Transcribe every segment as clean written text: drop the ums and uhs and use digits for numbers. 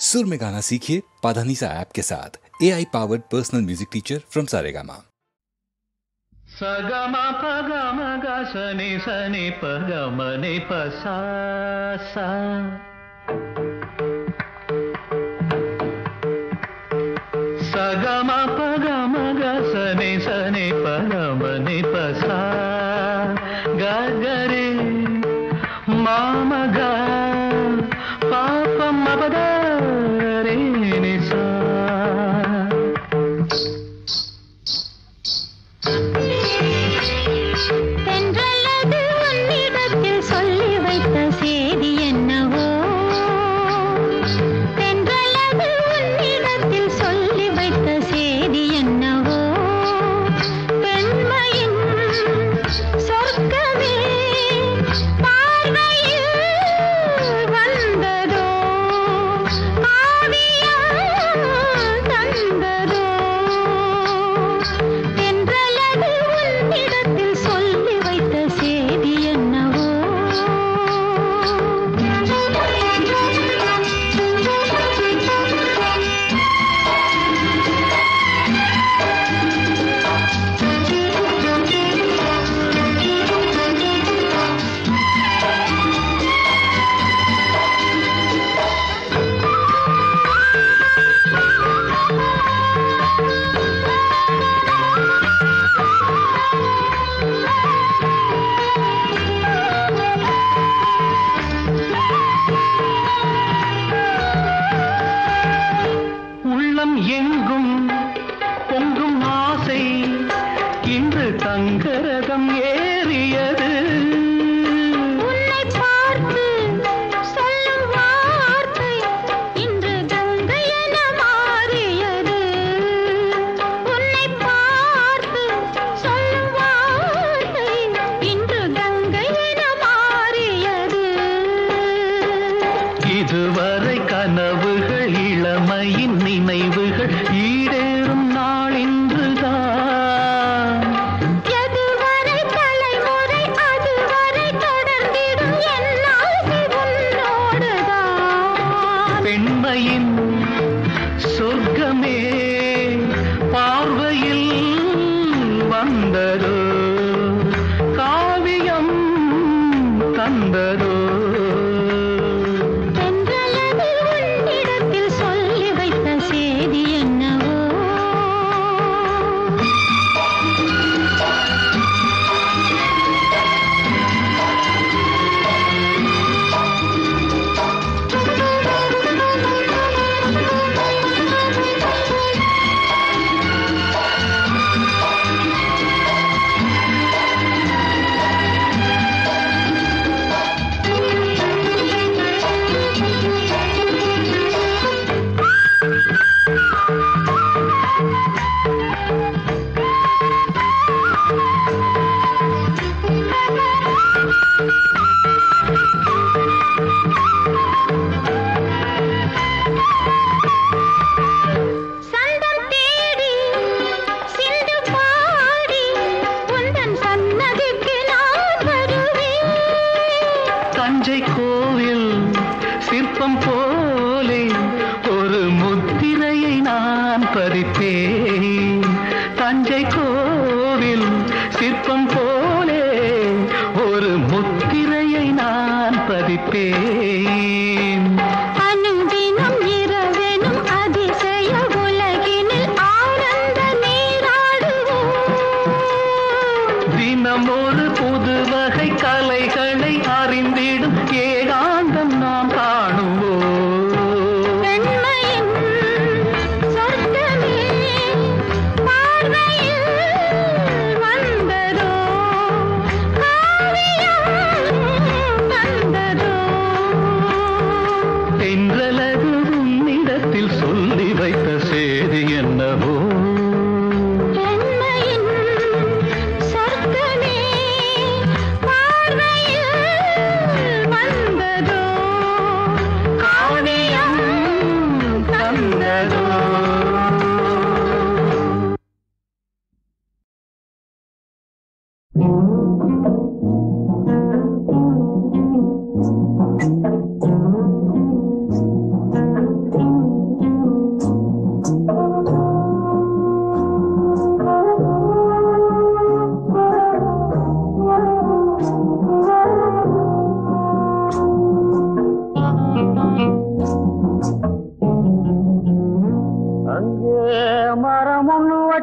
सुर में गाना सीखिए पाधानीसा ऐप के साथ। AI powered personal music teacher from Saregama. सगम पगम ग सनि सनि पगम नि प सा सा सगम पगम ग सनि सनि पगम नि प सा ग ग रे मा म ग पा प म प द रे नि सा।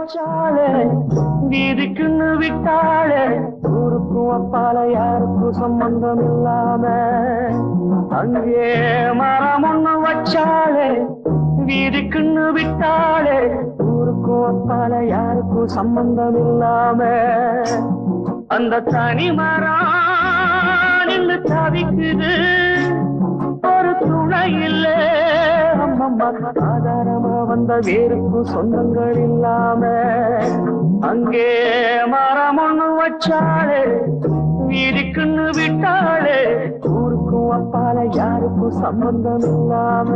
வச்சாளே வீதிக்குன்னு விட்டாளே ஊருக்கும் அப்பால யாருக்கும் சம்பந்தம் இல்லாம அங்கே மரம் ஒண்ணு வச்சாளே வீதிக்குன்னு விட்டாளே ஊருக்கும் அப்பால யாருக்கும் சம்பந்தம் இல்லாம அந்த தனி மரம் நின்று தவிக்குது ஒரு துணை இல்லை அம்மம்மா ஆதாரமா வந்த வேருக்கும் சொந்தங்கள் இல்லாம அங்கே மரம் ஒண்ணு வச்சாளே வீதிக்குன்னு விட்டாளே ஊருக்கும் அப்பால யாருக்கும் சம்பந்தம் இல்லாம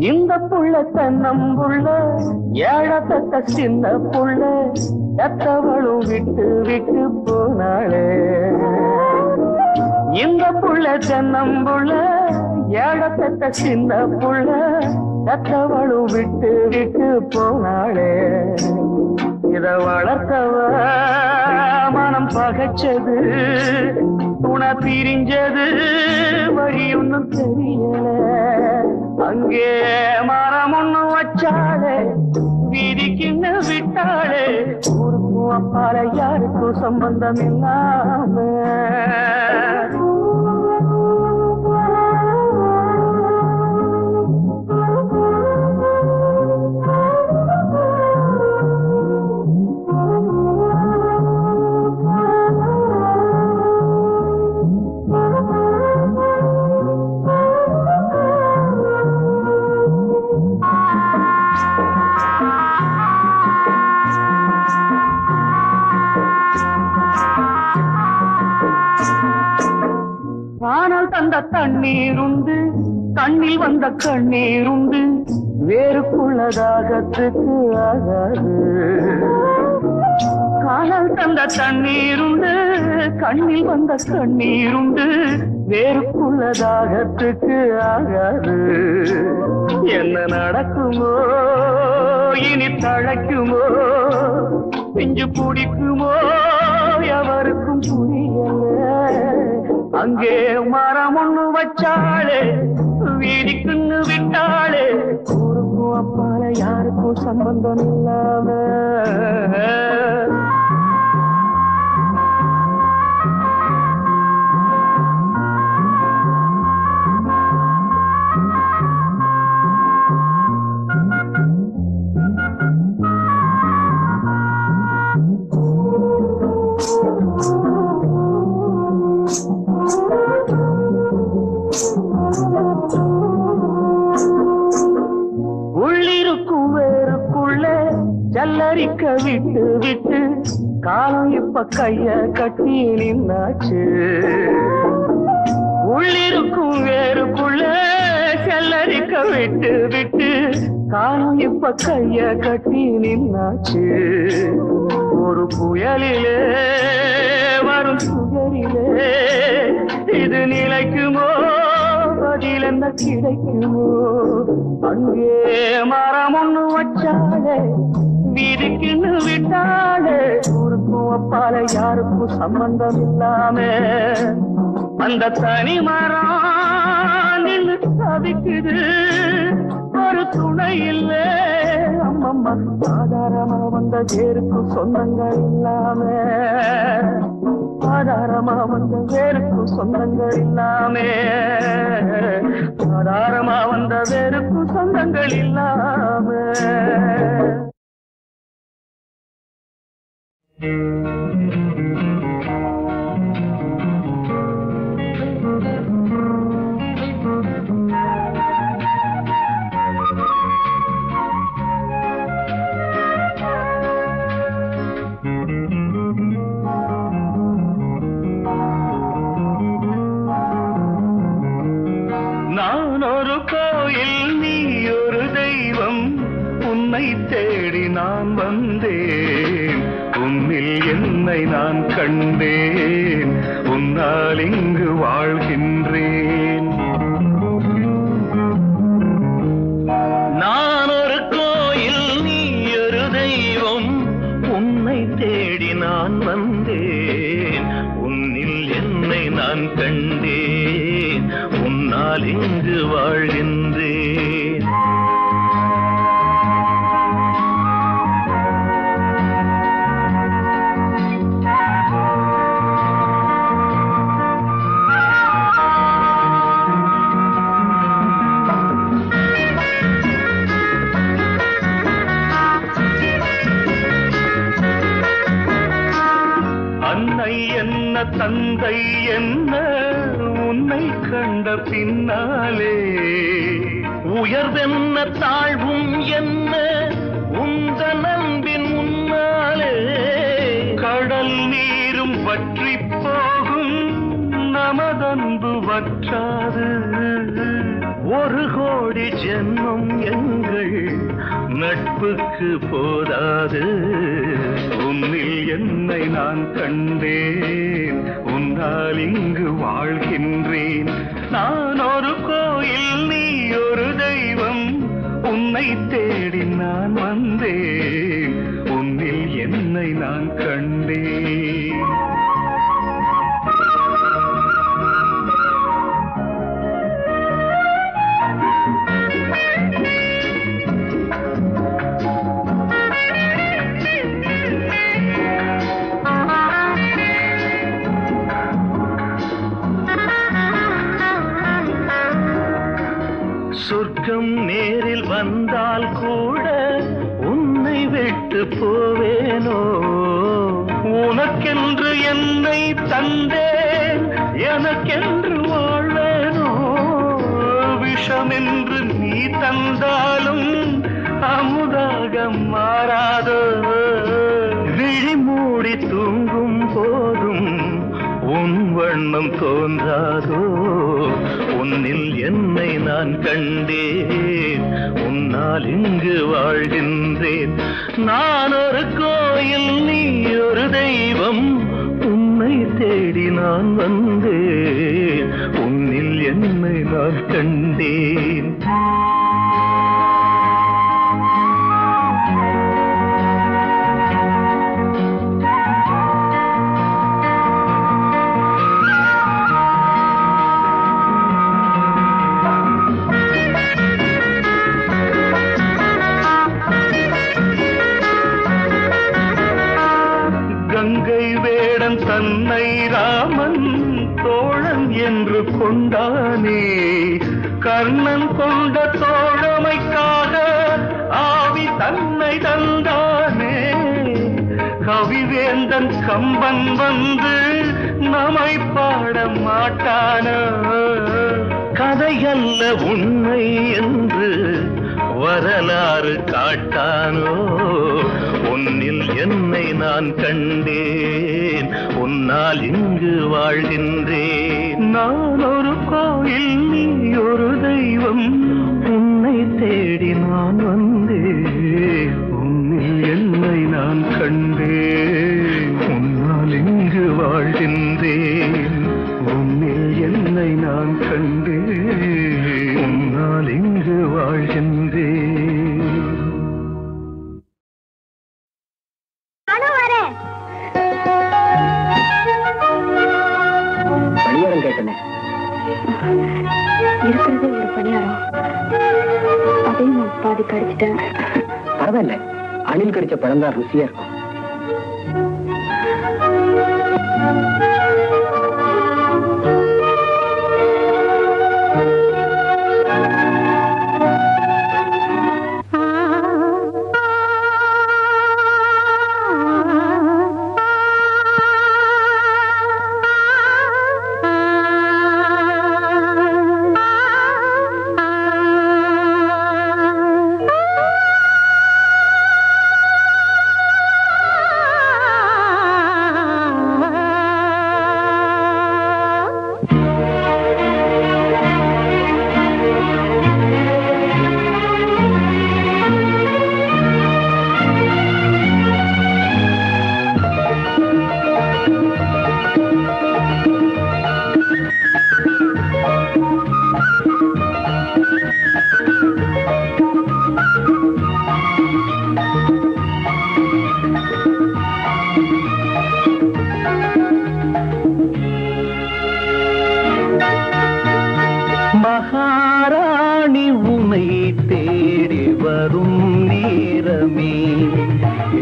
இந்த புள்ள தென்னம்புள்ள ஏழத்தட்ட சின்ன புள்ள எத்தவளும் விட்டு விட்டு போனாளே இந்த புள்ள தென்னம்புள்ள ஏழத்தட்ட சின்ன புள்ள எத்தவளும் விட்டு விட்டு போனாளே இத வளர்த்தவ மனம் பகைச்சது துணை பிரிஞ்சது வழி ஒன்னும் தெரியல அங்கே மரம் ஒண்ணு வச்சாளே வீதிக்குன்னு விட்டாளே ஊருக்கும் அப்பால யாருக்கும் சம்பந்தம் இல்லாம தந்த தண்ணீருண்டு கண்ணில் வந்த கண்ணீருண்டு வேறுக்குள்ளதாகத்துக்கு ஆகாது காணல் தந்த தண்ணீருண்டு கண்ணில் வந்த கண்ணீருண்டு வேறுக்குள்ளதாகத்துக்கு ஆகாது என்ன நடக்குமோ இனி தழைக்குமோ பிஞ்சு பிடிக்குமோ எவருக்கும் புரியல அங்கே மரம் ஒண்ணு வச்சாளே வீதிக்குன்னு விட்டாளே ஊருக்கும் அப்பால யாருக்கும் சம்பந்தம் இல்லாம உள்ளிருக்கும் வேருக்குள்ளே ஜல்லரிக்க விட்டு விட்டு காலம் இப்ப கைய கட்டி நின்னாச்சு உள்ளிருக்கும் வேருக்குள்ளே ஜல்லரிக்க விட்டு விட்டு காலம் இப்ப கைய கட்டி நின்னாச்சு ஒரு புயலிலே வரும் சுகரிலே இது நிலைக்குமோ பதில் என்ன கிடைக்குமோ அங்கே மரம் ஒண்ணு வச்சாளே வீதிக்குன்னு விட்டாளே ஊருக்கும் அப்பால யாருக்கும் சம்பந்தம் இல்லாம அந்த தனி மரம் நின்று தவிக்குது ஒரு துணை இல்லை அம்மம்மா ஆதாரமா வந்த வேருக்கும் சொந்தங்கள் இல்லாம ஆதாரமா வந்த வேருக்கும் சொந்தங்கள் இல்லாமே ஆதாரமா வந்த வேருக்கும் சொந்தங்கள் இல்லாம உன்னை தேடி நான் வந்தேன், உன்னில் என்னை நான் கண்டேன், உன்னால் இங்கு வாழ்கின்றேன். நான் ஒரு கோயில், நீ ஒரு தெய்வம், உன்னை தேடி நான் வந்தேன், உன்னில் என்னை நான் கண்டேன், உன்னால் இங்கு வாழ்கின்றேன். அன்னை என்ன தந்தை என்ன உன்னை கண்ட பின்னாலே, உயர்வென்ன தாழ்வும் என்ன உந்தன் அன்பின் முன்னாலே, கடல் நீரும் வற்றி போகும் நமதன்பு வற்றாது, ஒரு கோடி ஜென்மம் எங்கள் நட்புக்கு போதாது, உன்னில் என்னை நான் கண்டேன், உன்னால் இங்கு வாழ்கின்றேன். நான் ஒரு கோயில், நீ ஒரு தெய்வம், உன்னை தேடி நான் வந்தேன், உன்னில் என்னை நான் கண்டேன். சொர்க்கம் நேரில் வந்தால் கூட உன்னை விட்டு போவேனோ, உனக்கென்று என்னை தந்தேன், எனக்கென்று வாழ்வேனோ, விஷமென்று நீ தந்தாலும் அமுதாக மாறாதோ, விழி மூடி தூங்கும் போதும் உன் வண்ணம் தோன்றாதோ, உன்னில் என்னை நான் கண்டேன், உன்னால் இங்கு வாழ்கின்றேன். நான் ஒரு கோயில், நீ ஒரு தெய்வம், உன்னை தேடி நான் வந்தேன், உன்னில் என்னை நான் கண்டேன். தன்னை ராமன் தோழன் என்று கொண்டானே, கர்ணன் கொண்ட தோழமைக்காக ஆவி தன்னை தந்தானே, கவிவேந்தன் கம்பன் வந்து நம்மை பாட மாட்டானோ, கதையல்ல உண்மை என்று வரலாறு காட்டானோ, உன்னில் என்னை நான் கண்டேன், உன்னால் இங்கு வாழ்கின்றேன். நான் ஒரு கோயில், நீ ஒரு தெய்வம், உன்னை தேடி நான் வந்தேன், உன்னில் என்னை நான் கண்டேன், உன்னால் இங்கு வாழ்கின்றேன், உன்னில் என்னை நான் கண்டேன், உன்னால் இங்கு வாழ்கின்றேன். பணியாரம் கேட்டனே, இருக்கிறதே ஒரு பணியாரம், அதையும் நான் பாதி கடிச்சிட்டேன். பரவாயில்ல, அணில் கடிச்ச பழம் தான் ருசியா இருக்கும்.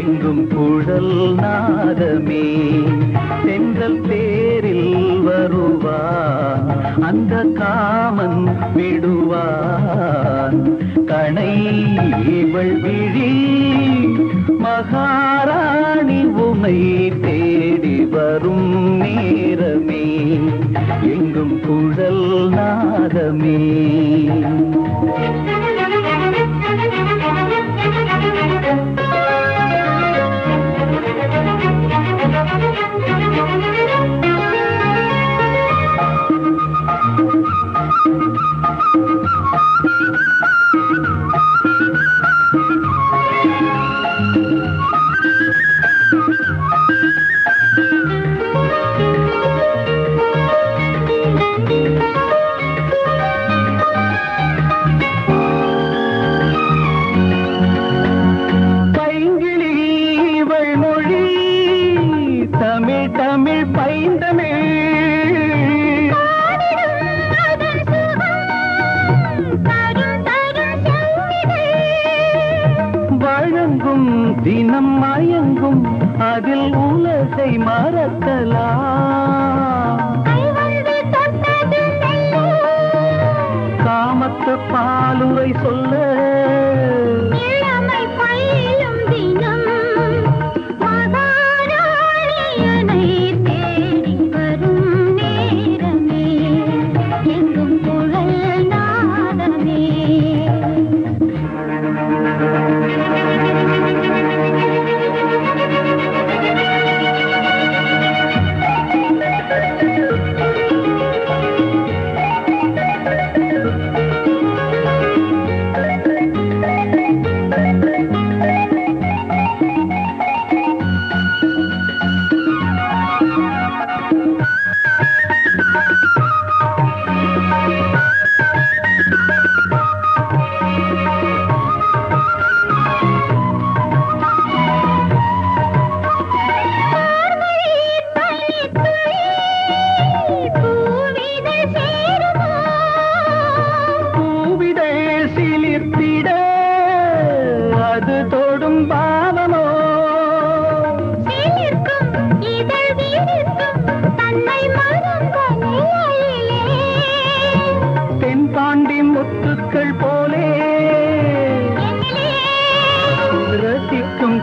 எங்கும் குழல் நாதமே. தென்றல் தேரில் வருவான், அந்த காமன் விடுவான். கணை இவள் விழி மகாராணி உமை தேடி வரும் நேரமே. எங்கும் குழல் நாதமே. தினம் மயங்கும் அதில் உலகை மறக்கலாம். காமத்து பாலுரை சொல்ல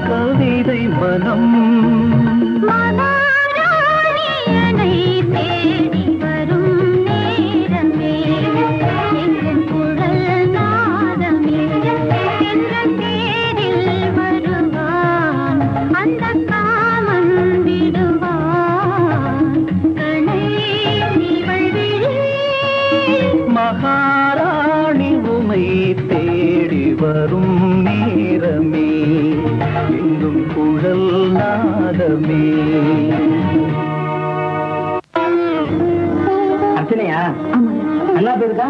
கவிதை மனம் தேடி வரும் நேரமே. எங்கும் குழல் நாதமே. என்ற தேரில் வருவான், அந்த காமன் விடுவான். கணை இவள் விழி மகாராணி உமை தேடி வரும் நேரமே. எங்கும் குழல் நாதமே. அர்ச்சனையா? நல்லா போயிருக்கா?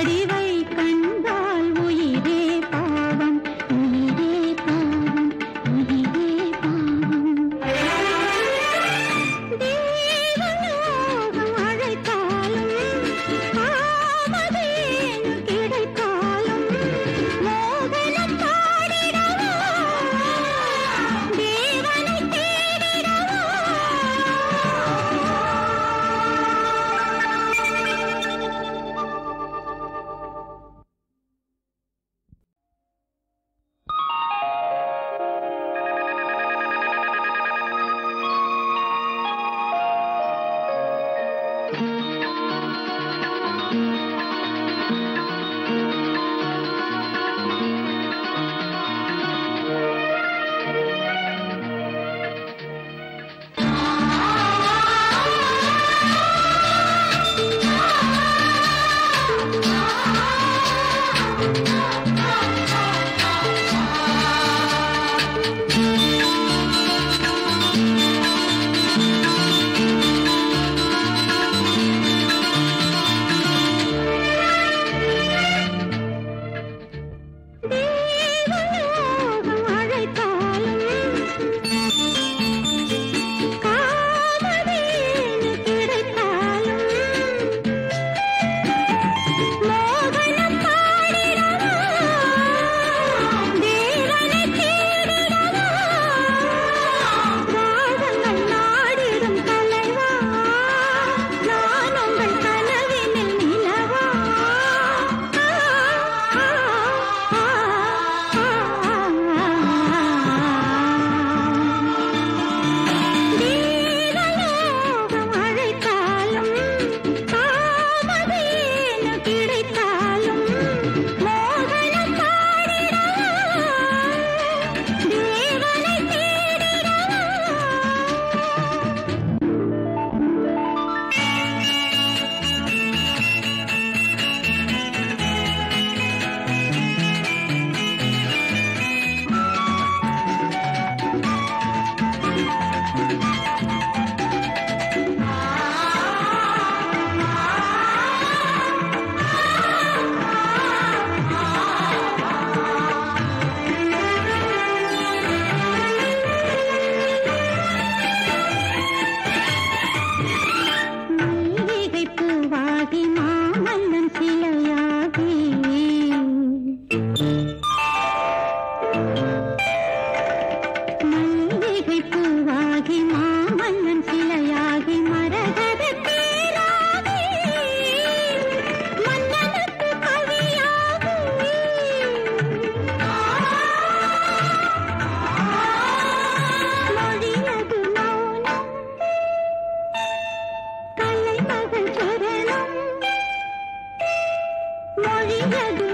வடிவை கண்டால் உயிரே பாவம், உயிரே பாவம், உயிரே பாவம். தேவலோகம் அழைத்தாலும் காமதேனு கிடைத்தாலும் மோகனம் பாடிடவோ தேவனை தேடிடவோ. தேவலோகம் அழைத்தாலும் காமதேனு கிடைத்தாலும் மோகனம் பாடிடவோ தேவனை தேடிடவோ. ராகங்கள் நாடிடும் தலைவா, நான் உங்கள் கனவினில் நிலவா. தேவலோகம் அழைத்தாலும் காமதேனு கிடைத்தாலும் மோகனம் பாடிடவோ தேவனை தேடிடவோ. மல்லிகை பூவாகி மாமன்னன் சிலையாகி மல்லிகை பூவாகி மாமன்னன் சிலையாகி மரகத தேராகி மன்னனுக்கு கவியாகி மொழியது மௌனம் கலைமகள் சரணம் மொழியது